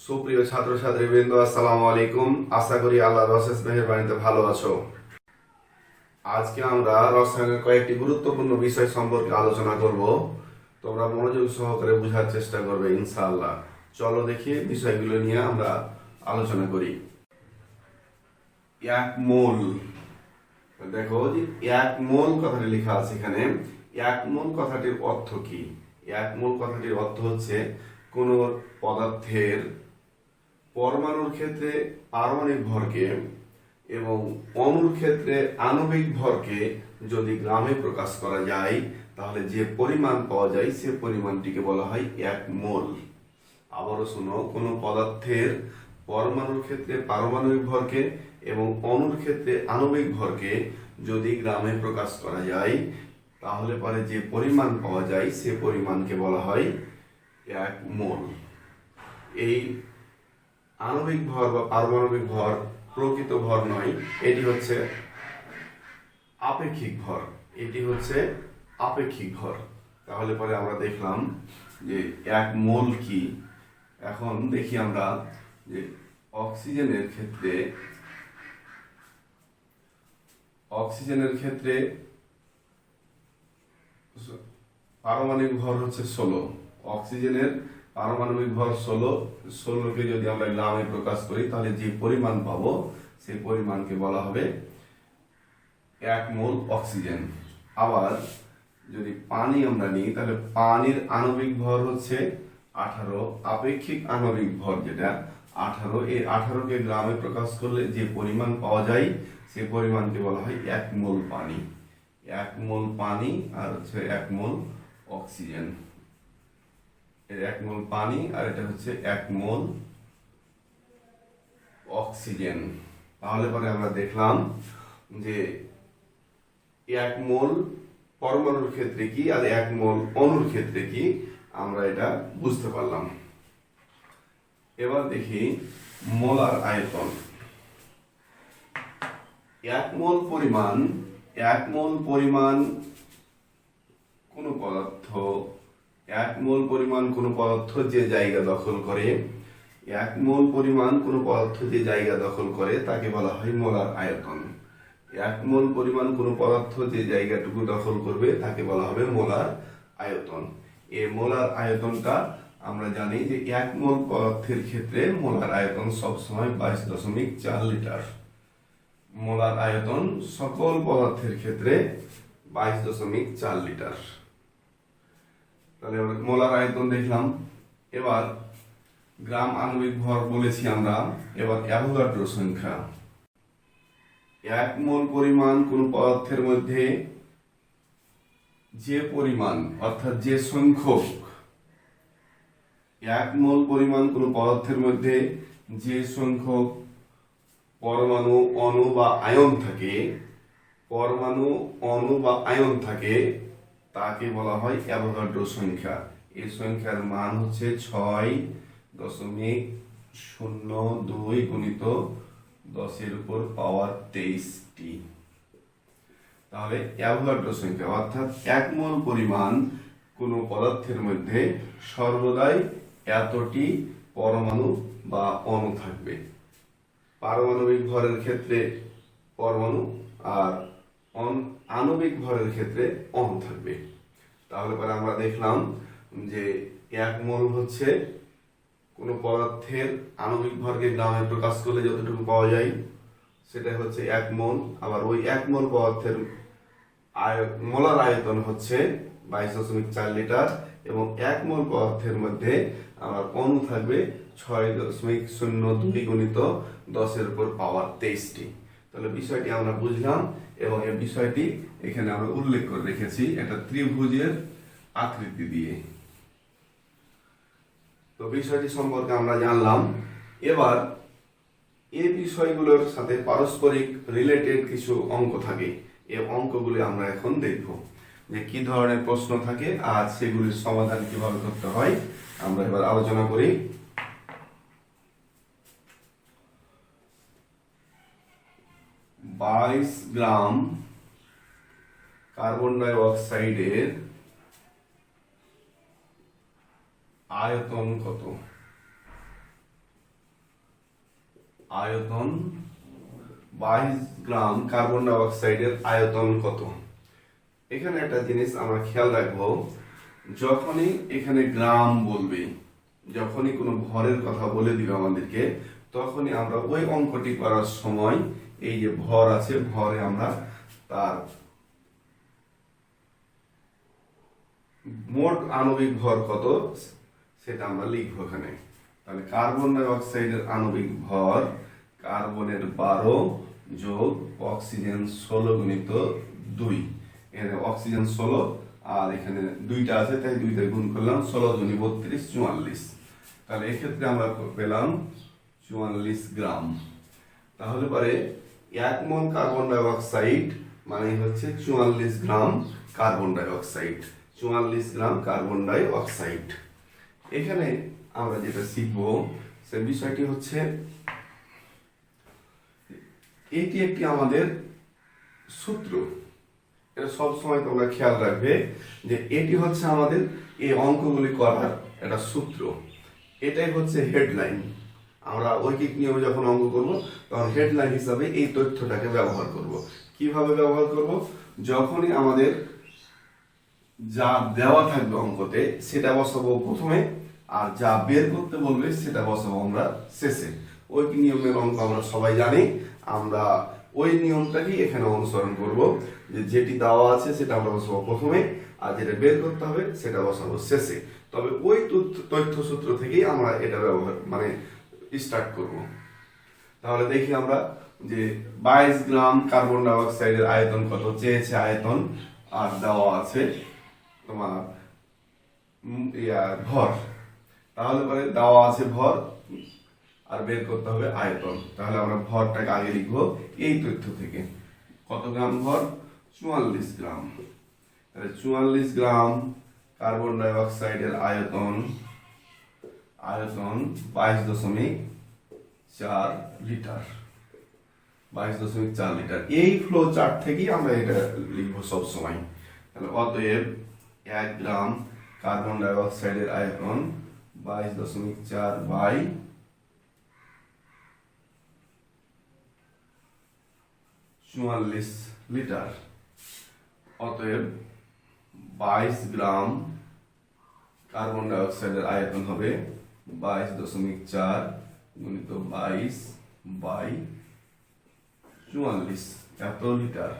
সুপ্রিয় ছাত্রছাত্রীবৃন্দ, আসসালামু আলাইকুম। আশা করি আল্লাহর অশেষ মেহেরবানিতে ভালো আছো। আজকে আমরা রসায়নের কয়েকটি গুরুত্বপূর্ণ বিষয় সম্পর্কে আলোচনা করব। তোমরা মনোযোগ সহকারে বোঝার চেষ্টা করবে ইনশাআল্লাহ। চলো দেখি বিষয়গুলো নিয়ে আমরা আলোচনা করি। এক মোল, দেখো যে এক মোল কথাটি লেখা আছে এখানে। এক মোল কথাটির অর্থ কি? এক মোল কথাটির অর্থ হচ্ছে কোন পদার্থের পরমাণুর ক্ষেত্রে পারমাণবিক ভরকে এবং অণুর ক্ষেত্রে আণবিক ভরকে যদি গ্রামে প্রকাশ করা যায়, তাহলে যে পরিমাণ পাওয়া যায় সে পরিমাণটিকে বলা হয় এক মোল। আবারও শোনো, কোনো পদার্থের পরমাণুর ক্ষেত্রে পারমাণবিক ভরকে এবং অণুর ক্ষেত্রে আণবিক ভরকে যদি গ্রামে প্রকাশ করা যায়, তাহলে পরে যে পরিমাণ পাওয়া যায় সে পরিমাণকে বলা হয় এক মোল। এই আণবিক ভর বা পারমাণবিক ভর প্রকৃত ভর নয়, এটি হচ্ছে আপেক্ষিক ভর। এটি হচ্ছে আপেক্ষিক ভর। তাহলে পরে আমরা দেখলাম যে এক মোল কি। এখন দেখি আমরা যে অক্সিজেনের ক্ষেত্রে পারমাণবিক ভর হচ্ছে 16। অক্সিজেনের পারমাণবিক ভর 16কে যদি আমরা গ্রামে প্রকাশ করি, তাহলে যে পরিমাণ পাবো সেই পরিমাণকে বলা হবে এক মোল অক্সিজেন। আবার যদি পানি আমরা নিই, তাহলে পানির আণবিক ভর হচ্ছে 18। আপেক্ষিক আণবিক ভর যেটা 18, এই 18কে গ্রামে প্রকাশ করলে যে পরিমাণ পাওয়া যায় সেই পরিমাণকে বলা হয় এক মোল পানি। এক মোল পানি আর হচ্ছে এক মোল অক্সিজেন। এক মোল পানি আর এটা হচ্ছে এক মোল অক্সিজেন। তাহলে পরে আমরা দেখলাম যে এক মোল পরমাণুর ক্ষেত্রে কি আর এক মোল অণুর ক্ষেত্রে কি, আমরা এটা বুঝতে পারলাম। এবার দেখি মোলার আয়তন। এক মোল পরিমাণ কোন পদার্থ যে জায়গা দখল করে, এক মোল পরিমাণ কোন পদার্থ যে জায়গা দখল করে তাকে বলা হয় মোলার আয়তন। এক মোল পরিমাণ কোন পদার্থ যে জায়গাটুকু দখল করবে তাকে বলা হবে মোলার আয়তন। এই মোলার আয়তনটা আমরা জানি যে এক মোল পদার্থের ক্ষেত্রে মোলার আয়তন সবসময় 22.4 লিটার। মোলার আয়তন সকল পদার্থের ক্ষেত্রে 22.4 লিটার। তাহলে মোলার আয়তন দেখলাম। এবার গ্রাম আণবিক ভর বলেছি আমরা। এবার অ্যাভোগাড্রো সংখ্যা। এক মোল পরিমাণ কোন পদার্থের মধ্যে যে পরিমাণ, অর্থাৎ যে সংখ্যক, এক মোল পরিমাণ কোন পদার্থের মধ্যে যে সংখ্যক পরমাণু অণু বা আয়ন থাকে তাকে বলা হয় অ্যাভোগাড্রো সংখ্যা। এই সংখ্যার মান হচ্ছে 6.02 গুণিত 10⁻23টি। তাহলে অ্যাভোগাড্রো সংখ্যা অর্থাৎ এক মোল পরিমাণ কোন পদার্থের মধ্যে সর্বদাই এতটি পরমাণু বা অণু থাকবে। পারমাণবিক ভরের ক্ষেত্রে পরমাণু আর আণবিক ভরের ক্ষেত্রে অণু থাকবে। তাহলে পরে আমরা দেখলাম যে এক মোল হচ্ছে কোন পদার্থের আণবিক ভরকে গ্রামে প্রকাশ করলে যতটুকু পাওয়া যায় সেটা হচ্ছে এক মোল। আবার ওই এক মোল পদার্থের মোলার আয়তন হচ্ছে 22.4 লিটার এবং এক মোল পদার্থের মধ্যে আমার অণু থাকবে 6.02 গুণিত 10⁻23টি। তাহলে বিষয়টি আমরা বুঝলাম এবং এই বিষয়টি এখানে আমরা উল্লেখ করে রেখেছি একটা ত্রিভুজের আকৃতি দিয়ে। তো বিষয়টি সম্পর্কে আমরা জানলাম। এবার এই বিষয়গুলোর সাথে পারস্পরিক রিলেটেড কিছু অঙ্ক থাকে। এই অঙ্কগুলি আমরা এখন দেখব যে কি ধরনের প্রশ্ন থাকে আর সেগুলির সমাধান কিভাবে করতে হয় আমরা এবার আলোচনা করি। 22 গ্রাম কার্বন ডাই অক্সাইডের আয়তন কত? আয়তন 22 গ্রাম কার্বন ডাই অক্সাইডের আয়তন কত? এখানে একটা জিনিস আমরা খেয়াল রাখবো, যখনই এখানে গ্রাম বলবে, যখনই কোনো ভরের কথা বলে দিবে আমাদেরকে, তখনই আমরা ওই অঙ্কটি করার সময় এই যে ভর আছে, ভরে আমরা তার মোট আণবিক ভর কত সেটা আমরা লিখবো এখানে। তাহলে কার্বন ডাই অক্সাইডের আণবিক ভর কার্বনের 12 যোগ অক্সিজেন 16 গুণিত 2। এখানে অক্সিজেন 16 আর এখানে দুইটা আছে, তাই দুইটা গুণ করলাম, 16 দুনি 32, 44। তাহলে এক্ষেত্রে আমরা পেলাম 44 গ্রাম। তাহলে পরে 1 মোল কার্বন ডাই অক্সাইড মানে হচ্ছে 44 গ্রাম কার্বন ডাই অক্সাইড, 44 গ্রাম কার্বন ডাই অক্সাইড। এখানে আমরা যেটা শিখবো সে বিষয়টি হচ্ছে, এটি একটি আমাদের সূত্র, এটা সবসময় তোমরা খেয়াল রাখবে যে এটি হচ্ছে আমাদের এই অঙ্কগুলি করার একটা সূত্র। এটাই হচ্ছে হেডলাইন। আমরা ঐকিক নিয়মে যখন অঙ্ক করব তখন হেডলাইন হিসাবে এই তথ্যটাকে ব্যবহার করব। কিভাবে ব্যবহার করব? যখনই আমাদের যা দেওয়া থাকবে অঙ্কতে সেটা বসাবো প্রথমে, আর যা বের করতে বলবে সেটা বসাবো আমরা শেষে। ঐকিক নিয়মের অঙ্ক আমরা সবাই জানি, আমরা ওই নিয়মটাকেই এখানে অনুসরণ করব, যে যেটি দেওয়া আছে সেটা আমরা বসাবো প্রথমে, আর যেটা বের করতে হবে সেটা বসাবো শেষে। তবে ওই তথ্য সূত্র থেকেই আমরা এটা ব্যবহার মানে স্টার্ট করব। তাহলে দেখি আমরা যে 22 গ্রাম কার্বন ডাই অক্সাইডের আয়তন কত চেয়েছে, আয়তন আর দেওয়া আছে তোমার ভর। তাহলে পরে দেওয়া আছে ভর আর বের করতে হবে আয়তন। তাহলে আমরা ভরটাকে আগে লিখবো এই তথ্য থেকে। কত গ্রাম ভর? 44 গ্রাম। তাহলে 44 গ্রাম কার্বন ডাই অক্সাইডের আয়তন 22.4 লিটার। 22.4 লিটার। এই ফ্লো চার্ট থেকেই আমরা এটা লিখবো সব সময়। তাহলে অতএব 1 গ্রাম কার্বন ডাই অক্সাইডের আয়তন 22.4 বাই 44 লিটার। অতএব 22 গ্রাম কার্বন ডাই অক্সাইডের আয়তন হবে 22.4 গুণিত 22 বাই 44 এত লিটার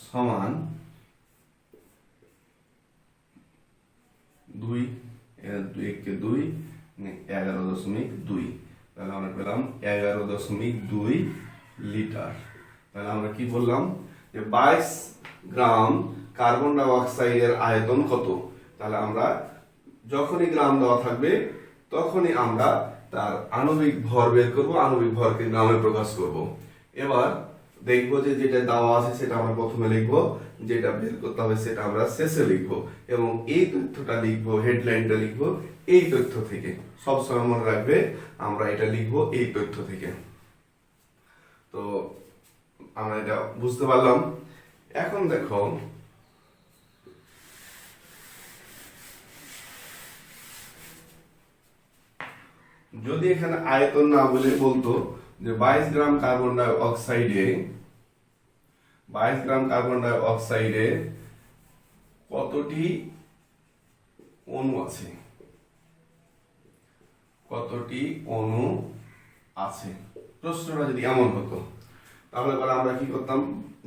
সমান 2, 2 11.2। তাহলে আমরা পেলাম 11.2 লিটার। তাহলে আমরা কি বললাম যে 22 গ্রাম কার্বন ডাই অক্সাইডের আয়তন কত? তাহলে আমরা যখনই গ্রাম দেওয়া থাকবে তখনই আমরা তার আণবিক ভর বের করব, আণবিক ভরকে গ্রামে প্রকাশ করব। এবার দেখবো যে যেটা দেওয়া আছে সেটা আমরা প্রথমে লিখবো, যেটা বের করতে হবে সেটা আমরা শেষে লিখবো, এবং এই তথ্যটা লিখবো, হেডলাইনটা লিখবো এই তথ্য থেকে। সবসময় মনে রাখবে আমরা এটা লিখবো এই তথ্য থেকে। তো আমরা এটা বুঝতে পারলাম। এখন দেখো যদি এখানে আয়তন না বলে বলতো যে 22 গ্রাম কার্বন ডাই অক্সাইডে 22 গ্রাম কার্বন ডাই অক্সাইডে কতটি অণু আছে, কতটি অণু আছে, প্রশ্নটা যদি এমন হতো তাহলে পরে আমরা কি করতাম,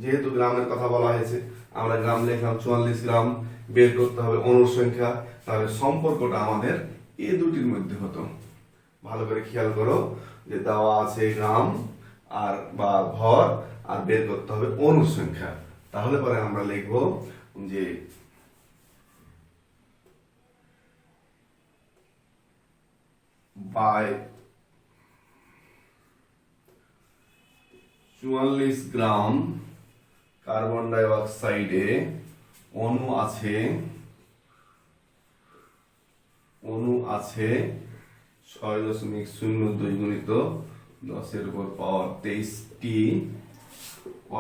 যেহেতু গ্রামের কথা বলা হয়েছে আমরা গ্রাম লিখলাম 44 গ্রাম, বের করতে হবে অণুর সংখ্যা, তাহলে সম্পর্কটা আমাদের এই দুটির মধ্যে হতো। ভালো করে খেয়াল করো যে দেওয়া আছে গ্রাম আর বা ভর, আর বের করতে হবে অণুর সংখ্যা। তাহলে পরে আমরা লিখব যে বাই 44 গ্রাম কার্বন ডাই অক্সাইডে অণু আছে 6.02 গুণিত 10⁻23টি।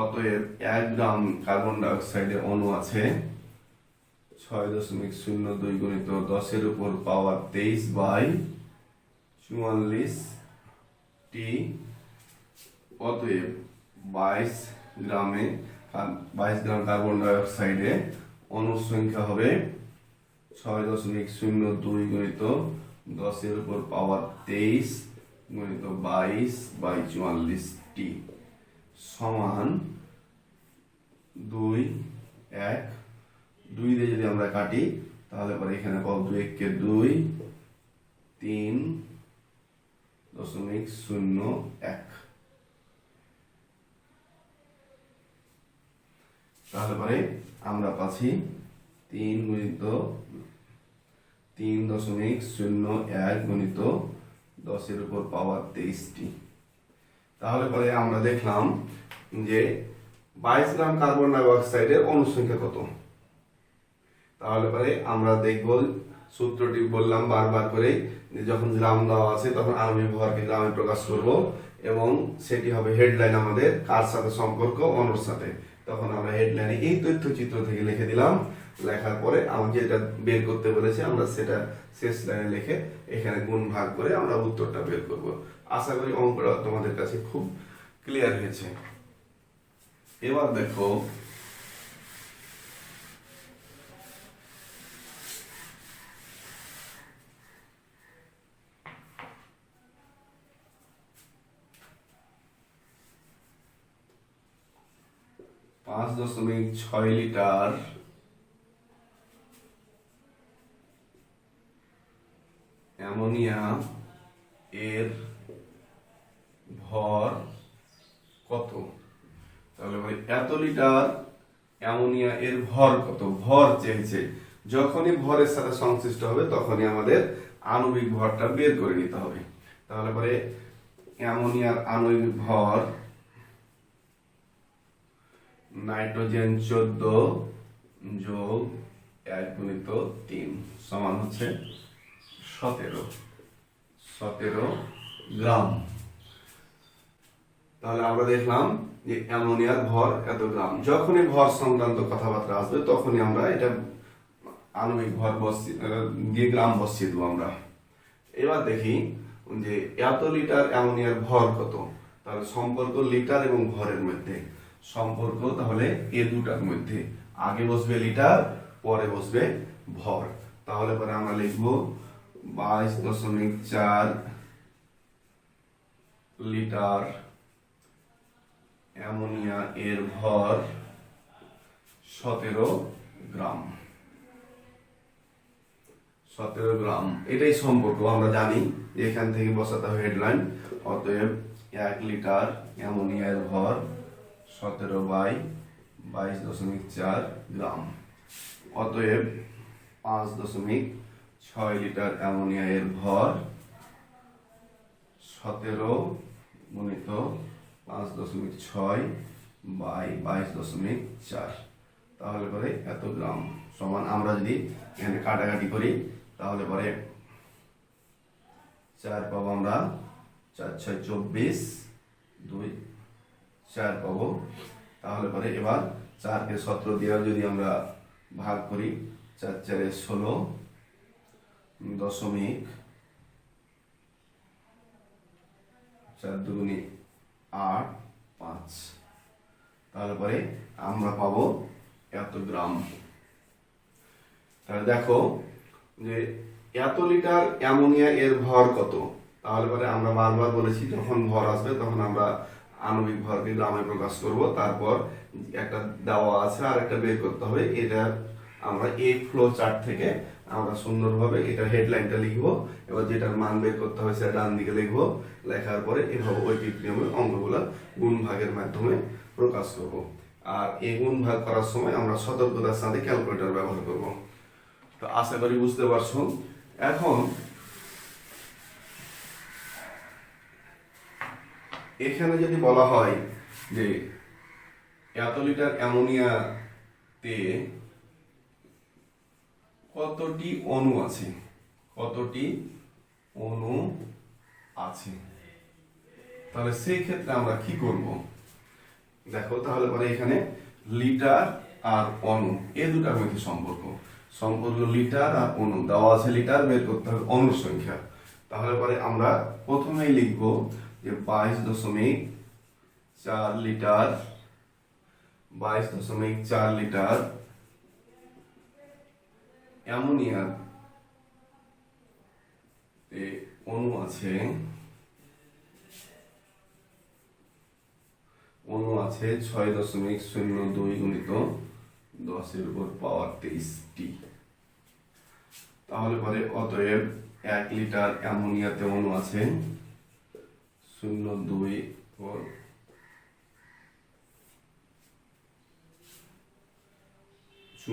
অতএব 1 গ্রাম কার্বন ডাই অক্সাইডে অণু আছে 6.02 গুণিত 10⁻23 বাই 44টি অতএব 22 গ্রামে 22 গ্রাম কার্বন ডাই অক্সাইডে অণুর সংখ্যা হবে 6.02 গুণিত 10 এর উপর পাওয়ার 23 গুণিত 22/44 টি সমান 2 1 2 দিয়ে যদি আমরা কাটি তাহলে পরে এখানে পাবো 2 1 কে 2 3.01 তাহলে পরে আমরা পাচ্ছি 3 গুণিত 3.01 গুণিত 10 এর উপর পাওয়ার 23 টি। তাহলে পরে আমরা দেখলাম যে 22 গ্রাম কার্বন ডাই অক্সাইডের অণু সংখ্যা কত। তাহলে পরে আমরা দেখব সূত্রটি বললাম বারবার করে যে যখন গ্রাম দেওয়া আছে তখন আণবিক ভরকে গ্রামে প্রকাশ করব এবং সেটি হবে হেডলাইন আমাদের কার সাথে সম্পর্ক অণুর সাথে। তখন আমরা হেডলাইনে এই তথ্যচিত্র থেকে লিখে দিলাম, লেখার পরে আমাকে যেটা বের করতে বলেছে আমরা সেটা শেষ লাইনে লিখে এখানে গুণ ভাগ করে আমরা উত্তরটা বের করব। আশা করি অঙ্কটা তোমাদের কাছে খুব ক্লিয়ার হয়েছে। এবার দেখো পাঁচ 5.6 লিটার অ্যামোনিয়া এর ভর কত। তাহলে ভাই এত লিটার অ্যামোনিয়া এর ভর কত, ভর চেয়েছে। যখনই ভরের সাথে সংশ্লিষ্ট হবে তখনই আমাদের আণবিক ভরটা বের করে নিতে হবে। তাহলে পরে অ্যামোনিয়ার আণবিক ভর নাইট্রোজেন 14 যোগ 1 গুণিত 3 সমান হচ্ছে 17 গ্রাম। তাহলে আমরা দেখলাম যে অ্যামোনিয়ার ভর এত গ্রাম। যখনই ভর সংক্রান্ত কথাবার্তা আসবে তখনই আমরা এটা আণবিক ভর দিয়ে গ্রাম বসিয়ে দেবো আমরা। এবার দেখি যে এত লিটার অ্যামোনিয়ার ভর কত। তাহলে সম্পর্ক লিটার এবং ভরের মধ্যে সম্পর্ক, তাহলে এ দুটার মধ্যে আগে বসবে লিটার পরে বসবে ভর। তাহলে পরে আমরা লিখব 22.4 লিটার অ্যামোনিয়া এর ভর 17 গ্রাম। 17 গ্রাম এটাই সম্পর্ক আমরা জানি, এখান থেকে বসাতে হবে হেডলাইন। অতএব 1 লিটার অ্যামোনিয়ার ভর 17/22.4 গ্রাম। অতএব 5.6 লিটার অ্যামোনিয়া এর ভর 17 গুণিত 5.6/22.4 তাহলে পরে এত গ্রাম সমান। আমরা যদি এখানে কাটাকাটি করি তাহলে পরে 4 পাবো আমরা, 4 6 24 2 4 পাবো। তাহলে পরে এবার 4 কে 17 দিয়ে যদি আমরা ভাগ করি 4 4 16 দশমিক 4 দুগুণে 8 5 তাহলে পরে আমরা পাবো এত গ্রাম। তাহলে দেখো যে এত লিটার অ্যামোনিয়া এর ভর কত। তাহলে পরে আমরা বারবার বলেছি যখন ভর আসবে তখন আমরা আণবিক ভরকে গ্রামে প্রকাশ করব। তারপর একটা দেওয়া আছে আর একটা বের করতে হবে। এটা আমরা এই ফ্লো চার্ট থেকে আমরা সুন্দরভাবে এটা হেডলাইনটা লিখবো, এবার যেটার মান বের করতে হবে সেটা ডান দিকে লিখবো। লেখার পরে এভাবে ঐকিক নিয়মে অঙ্কগুলো গুণ ভাগের মাধ্যমে প্রকাশ করব। আর এই গুণ ভাগ করার সময় আমরা সতর্কতার সাথে ক্যালকুলেটর ব্যবহার করব। তো আশা করি বুঝতে পারছো। এখন এখানে যদি বলা হয় যে এত লিটার অ্যামোনিয়াতে কতটি অণু আছে, কতটি অণু আছে, তাহলে সেই ক্ষেত্রে আমরা কি করব। দেখো তাহলে পরে এখানে লিটার আর অণু এ দুটার মধ্যে সম্পর্ক লিটার আর অণু দেওয়া আছে, লিটার বের করতে হবে অণুর সংখ্যা। তাহলে পরে আমরা প্রথমেই লিখব যে 22.6 4 লিটার 22.4 লিটার অ্যামোনিয়ার অণু আছে 6.02 গুণিত 10⁻23টি। তাহলে পরে অতএব 1 লিটার অ্যামোনিয়াতে অণু আছে 0.2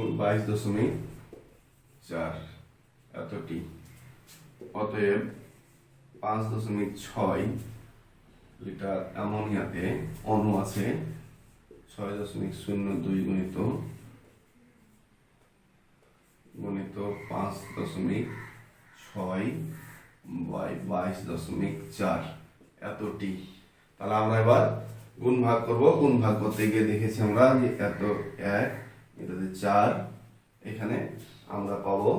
22.4 এতটি। অতএব 5.6 লিটার অ্যামোনিয়াতে অণু আছে 6.02 গুণিত 5.6/22.4 এতটি। তাহলে আমরা এবার গুণ ভাগ করব। গুণ ভাগ করতে গিয়ে দেখেছি আমরা যে এত 1 এটাতে 4, এখানে আমরা পাবো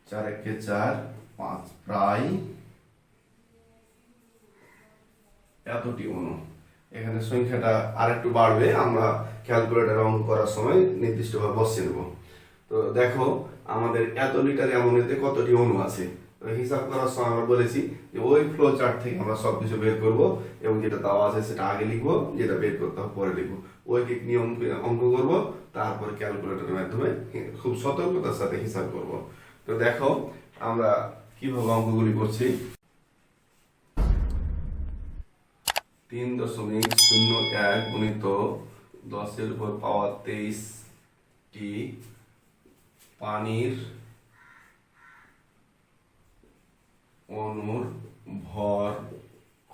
4 একে 4 5 প্রায় এতটি অণু। এখানে সংখ্যাটা আরেকটু বাড়বে, আমরা ক্যালকুলেটর অঙ্ক করার সময় নির্দিষ্টভাবে বসিয়ে নেব। তো দেখো আমাদের এত লিটার অ্যামোনিয়াতে কতটি অণু আছে। তো হিসাব করার সময় আমরা বলেছি যে ওই ফ্লো চার্ট থেকে আমরা সবকিছু বের করব এবং যেটা দেওয়া আছে সেটা আগে লিখবো, যেটা বের করতে হবে পরে লিখবো। ঐকিক নিয়ম অঙ্ক করব, তারপর ক্যালকুলেটরের মাধ্যমে খুব সতর্কতার সাথে হিসাব করব। তো দেখো আমরা কিভাবে অঙ্কগুলি করছি। 3.01 গুণিত 10⁻23টি পানির অণুর ভর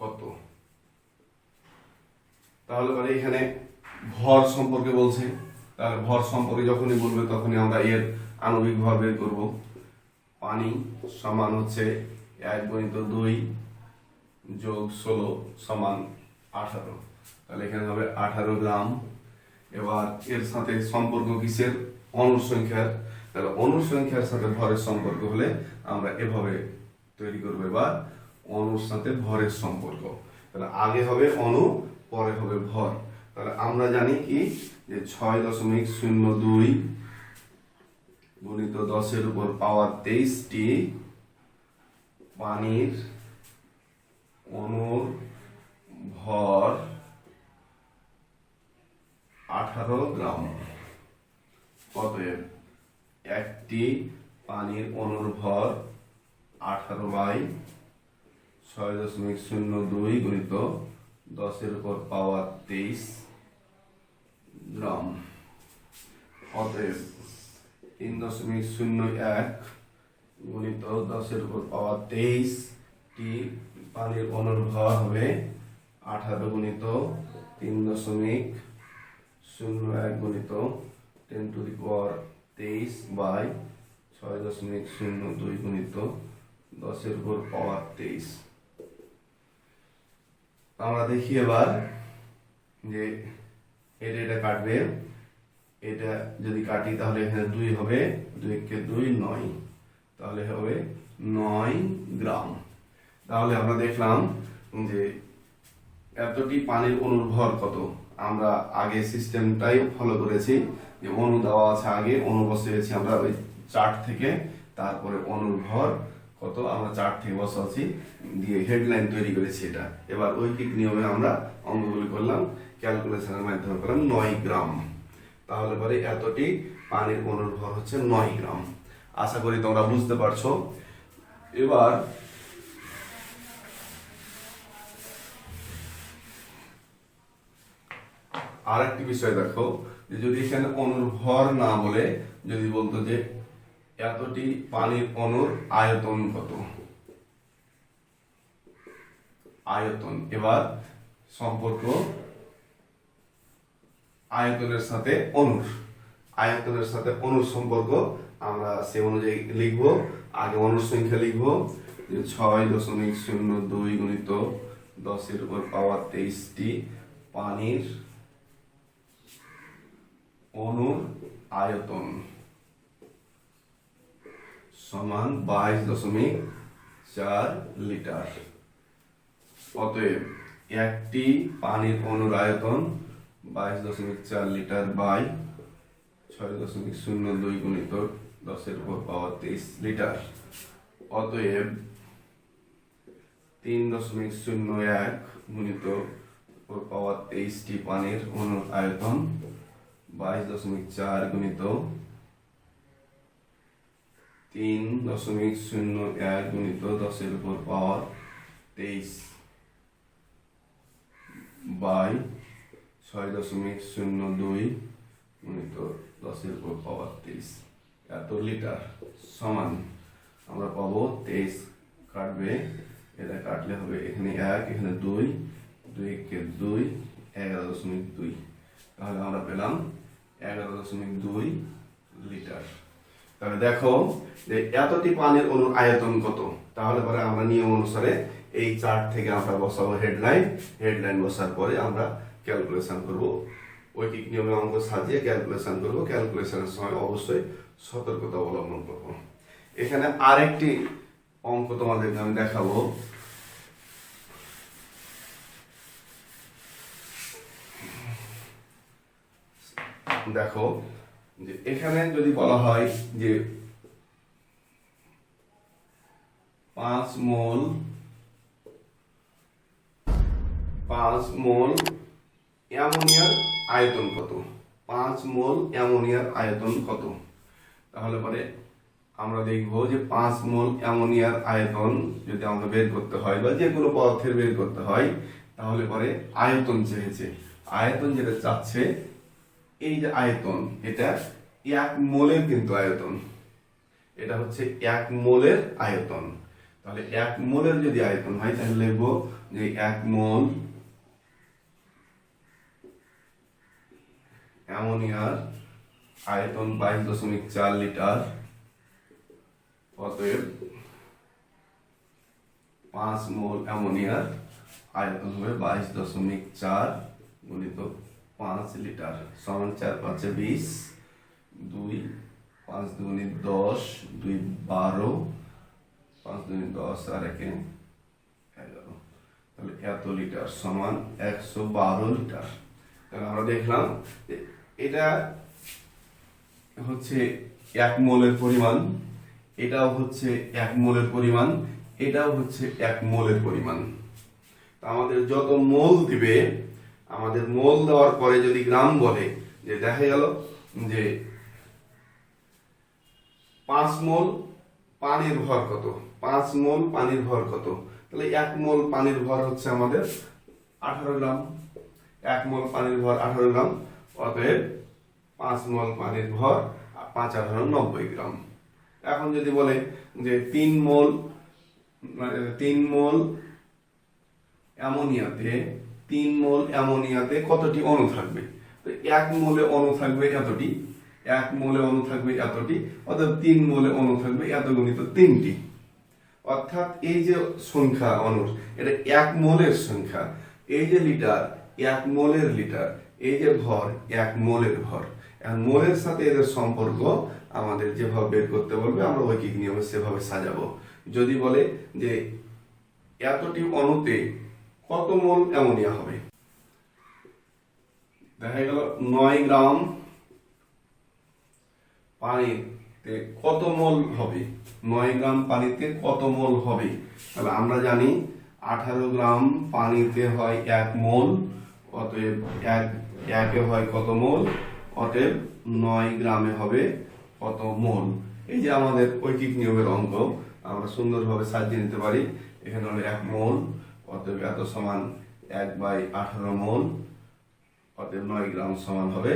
কত? তাহলে মানে এখানে ভর সম্পর্কে বলছে, তাহলে ভর সম্পর্কে যখনই বলবে তখনই আমরা এর আণবিক ভর বের করব। পানি সমান হচ্ছে 1 গুণিত 2 যোগ 16 সমান 18। তাহলে এখানে হবে 18 গ্রাম। এবার এর সাথে সম্পর্ক কিসের? অণুর সংখ্যার। তাহলে অণুর সংখ্যার সাথে ভরের সম্পর্ক হলে আমরা এভাবে তৈরি করবো। এবার অণুর সাথে ভরের সম্পর্ক, তাহলে আগে হবে অণু, পরে হবে ভর। তাহলে আমরা জানি কি যে 6.02 গুণিত 10⁻23টি পানির অণুর ভর 18 গ্রাম। অতএব একটি পানির অণুর ভর 18/6.02 গুণিত 10⁻23 গ্রাম। অতএব 3.01 গুণিত 10⁻23টি পানির অণুর ভর হবে 18 গুণিত 3.01 গুণিত 10⁻23/6.02 গুণিত 10⁻23। আমরা দেখি এবার যে এটা কাটবে, এটা যদি কাটি তাহলে এখানে 2 হবে, 2 কে 2 9, তাহলে হবে 9 গ্রাম। তাহলে আমরা দেখলাম যে এতটি পানির অণুর ভর কত। আমরা আগে সিস্টেমটাই ফলো করেছি যে অণু দেওয়া আছে, আগে অণু বসিয়েছি আমরা ওই চার্ট থেকে, তারপরে অণুর ভর কত আমরা চার্ট থেকে বসাচ্ছি, দিয়ে হেডলাইন তৈরি করেছি এটা। এবার ঐকিক নিয়মে আমরা অঙ্কগুলি করলাম, ক্যালকুলেশনের মাধ্যমে করলাম 9 গ্রাম। তাহলে পরে এতটি পানির অণুর ভর হচ্ছে 9 গ্রাম। আশা করি তোমরা বুঝতে পারছো। এবার আরেকটি বিষয় দেখো, যে যদি এখানে অণুর ভর না বলে যদি বলতো যে এতটি পানির অণুর আয়তন কত, আয়তন। এবার সম্পর্ক আয়তনের সাথে অণুর, আয়তনের সাথে অণুর সম্পর্ক আমরা সে অনুযায়ী লিখবো। আগে অণুর সংখ্যা লিখবো যে 6.02 গুণিত 10⁻23টি পানির অণুর আয়তন সমান 22.4 লিটার। অতএব একটি পানির অণুর আয়তন 22.4 লিটার বাই 6.02 গুণিত 10⁻23 লিটার। অতএব 3.01 গুণিত 4⁻23টি পানির অণুর আয়তন 22.4 গুণিত 3.01 গুণিত 10⁻23 বাই 6.02 গুণিত 10⁻23 এত লিটার সমান আমরা পাবো 23 কাটবে, এটা কাটলে হবে এখানে 1 এখানে 2 2 কে 2 11.2, তাহলে আমরা পেলাম 11.2 লিটার। তাহলে দেখো যে এতটি পানির অণুর আয়তন কত, তাহলে পরে আমরা নিয়ম অনুসারে এই চার্ট থেকে আমরা বসাবো হেডলাইন বসার পরে আমরা ক্যালকুলেশন করব, ঐকিক নিয়মে অঙ্ক সাজিয়ে ক্যালকুলেশন করব। ক্যালকুলেশনের সময় অবশ্যই সতর্কতা অবলম্বন করব। এখানে আরেকটি অঙ্ক তোমাদেরকে আমি দেখাবো। দেখো যে এখানে যদি বলা হয় যে 5 মোল অ্যামোনিয়ার আয়তন কত, 5 মোল অ্যামোনিয়ার আয়তন কত, তাহলে পরে আমরা দেখব যে 5 মোল অ্যামোনিয়ার আয়তন যদি আমরা বের করতে হয় বা যে কোনো পদার্থের বের করতে হয়, তাহলে পরে আয়তন চেয়েছে। আয়তন যেটা চাচ্ছে, এই যে আয়তন, এটা 1 মোলের কিন্তু আয়তন, এটা হচ্ছে 1 মোলের আয়তন। তাহলে 1 মোলের যদি আয়তন হয় তাহলে লিখব যে 1 মোল অ্যামোনিয়ার আয়তন 22.4 লিটার। অতএব 5 মোল অ্যামোনিয়ার আয়তন হবে 22.4 গুণিত 5 লিটার সমান 4 5 20, 2 5 2 10, 2 12, 5 2 10 আর 1 11, তাহলে এত লিটার সমান 112 লিটার। তাহলে আমরা দেখলাম যে এটা হচ্ছে 1 মোলের পরিমাণ, এটাও হচ্ছে 1 মোলের পরিমাণ, এটাও হচ্ছে 1 মোলের পরিমাণ। তা আমাদের যত মোল দিবে, আমাদের মোল দেওয়ার পরে যদি গ্রাম বলে, যে দেখা গেল যে 5 মোল পানির ভর কত, 5 মোল পানির ভর কত, তাহলে 1 মোল পানির ভর হচ্ছে আমাদের 18 গ্রাম, 1 মোল পানির ভর 18 গ্রাম। অতএব 5 মোল পানির ভর 5 18 90 গ্রাম। এখন যদি বলে যে 3 মোল অ্যামোনিয়াতে কতটি অণু থাকবে, তো 1 মোলে অণু থাকবে এতটি, 1 মোলে অণু থাকবে এতটি, অর্থাৎ 3 মোলে অণু থাকবে এত গুণিত 3টি। অর্থাৎ এই যে সংখ্যা অণুর, এটা 1 মোলের সংখ্যা। এই যে লিটার, 1 মোলের লিটার, এই যে ভর 1 মোলের ভর। এখন মোলের সাথে এদের সম্পর্ক আমাদের যেভাবে বের করতে বলবে আমরা ঐকিক নিয়মে সেভাবে সাজাবো। যদি বলে যে এতটি অণুতে কত মোল অ্যামোনিয়া হবে, দেখা গেল 9 গ্রাম পানিতে কত মোল হবে, 9 গ্রাম পানিতে কত মোল হবে, তাহলে আমরা জানি 18 গ্রাম পানিতে হয় 1 মোল, অতএব 1 হয় কত মোল, অতএব 9 গ্রামে হবে কত মোল। এই যে আমাদের ঐকিক নিয়মের অঙ্ক আমরা সুন্দরভাবে সাজিয়ে নিতে পারি। এখানে হলো 1 মোল, অতএব এত সমান 1/18 মোল, অতএব 9 গ্রাম সমান হবে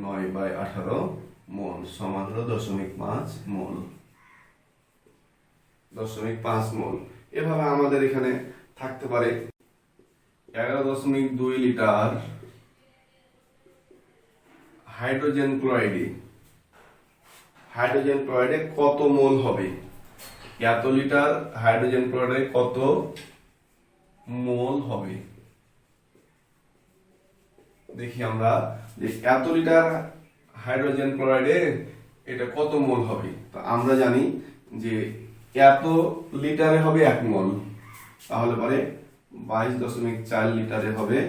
9/18 মোল, সমান হলো 0.5 মোল, 0.5 মোল। এভাবে আমাদের এখানে থাকতে পারে 11.2 লিটার হাইড্রোজেন ক্লোরাইডে কত মোল হবে, এত লিটার হাইড্রোজেন ক্লোরাইডে কত মোল হবে। দেখি আমরা যে এত লিটার হাইড্রোজেন ক্লোরাইডে এটা কত মোল হবে, তো আমরা জানি যে এত লিটারে হবে 1 মোল, তাহলে পরে 22.4 লিটারে হবে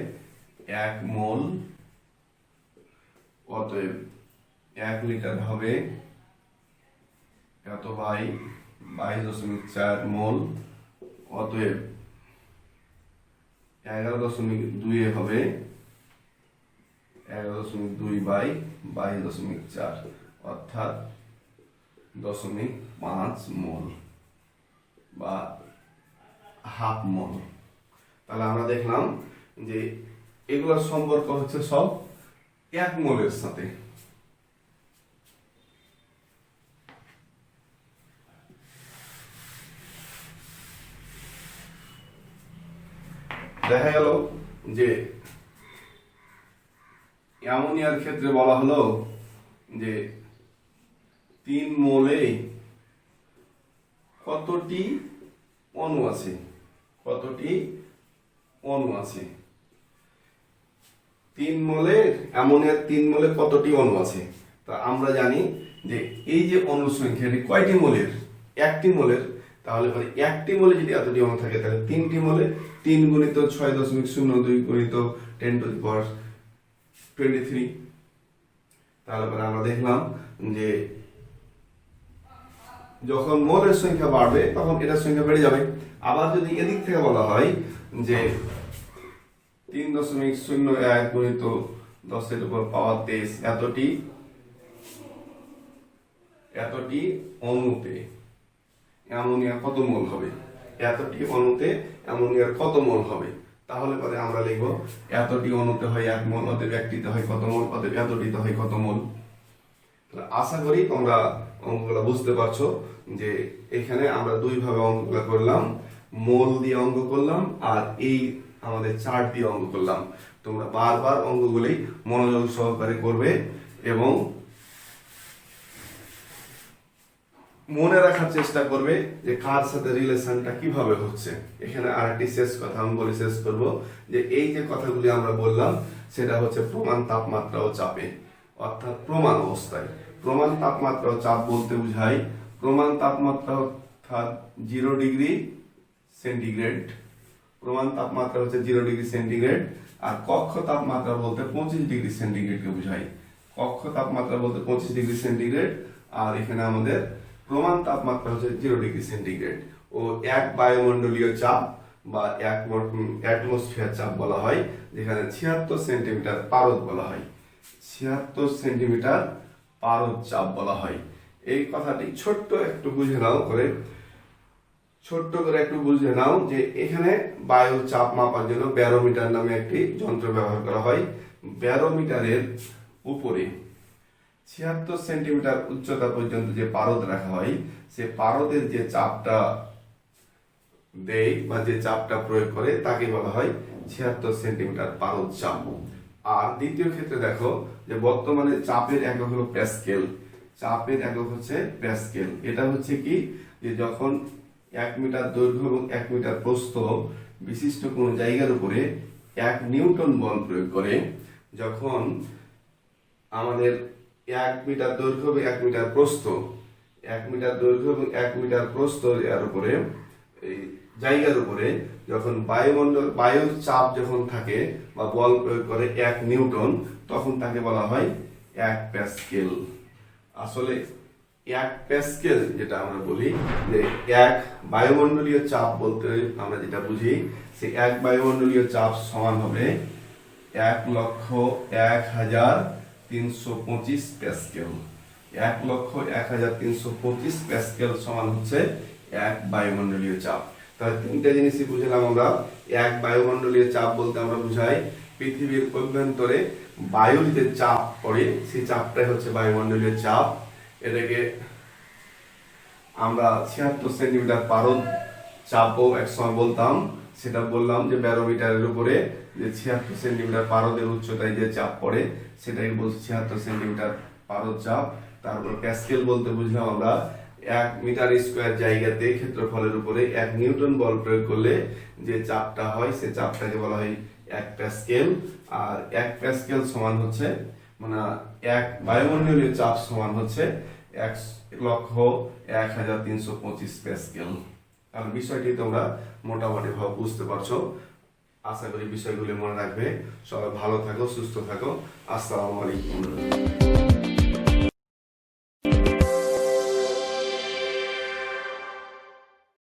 1 মোল। অতএব 1 লিটার হবে এত বাই 22.4 মোল। অতএব 11.2 হবে 11.2 বাই 22.4 অর্থাৎ 0.5 মোল বা হাফ মোল। তাহলে আমরা দেখলাম যে এগুলোর সম্পর্ক হচ্ছে সব 1 মোলের সাথে। দেখা গেল যে অ্যামোনিয়ার ক্ষেত্রে বলা হলো যে 3 মোলে কতটি অণু আছে, কতটি অণু আছে। 3 মোলের অ্যামোনিয়ার 3 মোলে কতটি অণু আছে। তা আমরা জানি যে এই যে অণু সংখ্যা এটি কয়টি মোলের, 1টি মোলের। তাহলে পরে 1টি মোলে যদি এতটি অণু থাকে তাহলে 3টি মোলে 3 গুণিত 6.02 গুণিত 10⁻23। তাহলে পরে আমরা দেখলাম যে যখন মোলের সংখ্যা বাড়বে তখন এটার সংখ্যা বেড়ে যাবে। আবার যদি এদিক থেকে বলা হয় যে 3.01 গুণিত 10⁻23 এতটি অণুতে অ্যামোনিয়া কত মোল হবে, এতটি অণুতে অ্যামোনিয়ার কত মোল হবে। তাহলে পরে আমরা লিখব এতটি অণুতে হয় 1 মোল, অতএব একটিতে হয় কত মোল, অতএব এতটিতে হয় কত মোল। আশা করি তোমরা অঙ্কগুলো বুঝতে পারছো যে এখানে আমরা দুই ভাবে অঙ্কগুলো করলাম, মোল দিয়ে অঙ্ক করলাম আর এই আমাদের চার্ট দিয়ে অঙ্ক করলাম। তোমরা বারবার অঙ্কগুলি মনোযোগ সহকারে করবে এবং মনে রাখার চেষ্টা করবে যে কার সাথে রিলেশনটা কিভাবে হচ্ছে। এখানে আরেকটি শেষ কথা আমি বলে শেষ করব যে এই যে কথাগুলি আমরা বললাম সেটা হচ্ছে প্রমাণ তাপমাত্রা ও চাপে, অর্থাৎ প্রমাণ অবস্থায়। প্রমাণ তাপমাত্রা ও চাপ বলতে বোঝায় প্রমাণ তাপমাত্রা অর্থাৎ 0 ডিগ্রি সেন্টিগ্রেড, প্রমাণ তাপমাত্রা হচ্ছে 0 ডিগ্রি সেন্টিগ্রেড। আর কক্ষ তাপমাত্রা বলতে 25 ডিগ্রি সেন্টিগ্রেডকে বোঝায়। কক্ষ তাপমাত্রা বলতে 25 ডিগ্রি সেন্টিগ্রেড আর এখানে আমাদের প্রমাণ তাপমাত্রা হচ্ছে 0 ডিগ্রি সেন্টিগ্রেড। ও এক বায়ুমণ্ডলীয় চাপ বা এক অ্যাটমসফিয়ার চাপ বলা হয়, যেখানে 76 সেন্টিমিটার পারদ বলা হয়, 76 সেন্টিমিটার পারদ চাপ বলা হয়। এই কথাটি ছোট্ট একটু বুঝে নাও করে, ছোট্ট করে একটু বুঝে নাও যে এখানে বায়ুর চাপ মাপার জন্য ব্যারোমিটার নামে একটি যন্ত্র ব্যবহার করা হয়। ব্যারোমিটারের উপরে 76 সেন্টিমিটার উচ্চতা পর্যন্ত যে পারদ রাখা হয়, সে পারদের যে চাপটা দেয় বা যে চাপটা প্রয়োগ করে তাকে বলা হয় 76 সেন্টিমিটার পারদ চাপ। আর দ্বিতীয় ক্ষেত্রে দেখো যে বর্তমানে চাপের একক হলো প্যাসকেল, চাপের একক হচ্ছে প্যাসকেল। এটা হচ্ছে কি যে যখন 1 মিটার দৈর্ঘ্য এবং 1 মিটার প্রস্থ বিশিষ্ট কোন জায়গার উপরে 1 নিউটন বল প্রয়োগ করে, যখন আমাদের 1 মিটার দৈর্ঘ্য এবং 1 মিটার প্রস্থ, 1 মিটার দৈর্ঘ্য এবং 1 মিটার প্রস্থ এর উপরে এই জায়গার উপরে যখন বায়ুর চাপ যখন থাকে বা বল প্রয়োগ করে 1 নিউটন, তখন তাকে বলা হয় 1 প্যাসকেল। আসলে 1 প্যাসকেল যেটা আমরা বলি যে 1 বায়ুমণ্ডলীয় চাপ বলতে আমরা যেটা বুঝি, সে 1 বায়ুমণ্ডলীয় চাপ সমান হবে 1,01,325 প্যাসকেল। 1,01,325 প্যাসকেল সমান হচ্ছে 1 বায়ুমণ্ডলীয় চাপ। তাহলে তিনটা জিনিসই বুঝলাম আমরা। 1 বায়ুমণ্ডলীয় চাপ বলতে আমরা বুঝাই পৃথিবীর অভ্যন্তরে বায়ুর যে চাপ পড়ে সেই চাপটাই হচ্ছে বায়ুমণ্ডলীয় চাপ। এটাকে আমরা 76 সেন্টিমিটার পারদ চাপও একসময় বলতাম। সেটা বললাম যে ব্যারোমিটারের উপরে যে 76 সেন্টিমিটার পারদের উচ্চতায় যে চাপ পড়ে সেটাই বলছি 76 সেন্টিমিটার পারদ চাপ। তারপর প্যাসকেল বলতে বুঝলাম আমরা 1 মিটার স্কয়ার জায়গাতে ক্ষেত্রফলের উপরে 1 নিউটন বল প্রয়োগ করলে যে চাপটা হয় সে চাপটাকে বলা হয় 1 প্যাসকেল। আর 1 প্যাসকেল সমান হচ্ছে মানে 1 বায়ুমণ্ডলীয় চাপ সমান হচ্ছে 1,01,325 প্যাসকেল। তাহলে বিষয়টি তোমরা মোটামুটি ভাবে বুঝতে পারছো। আশা করি বিষয়গুলি মনে রাখবে। সবাই ভালো থাকো, সুস্থ থাকো। আসসালামু আলাইকুম।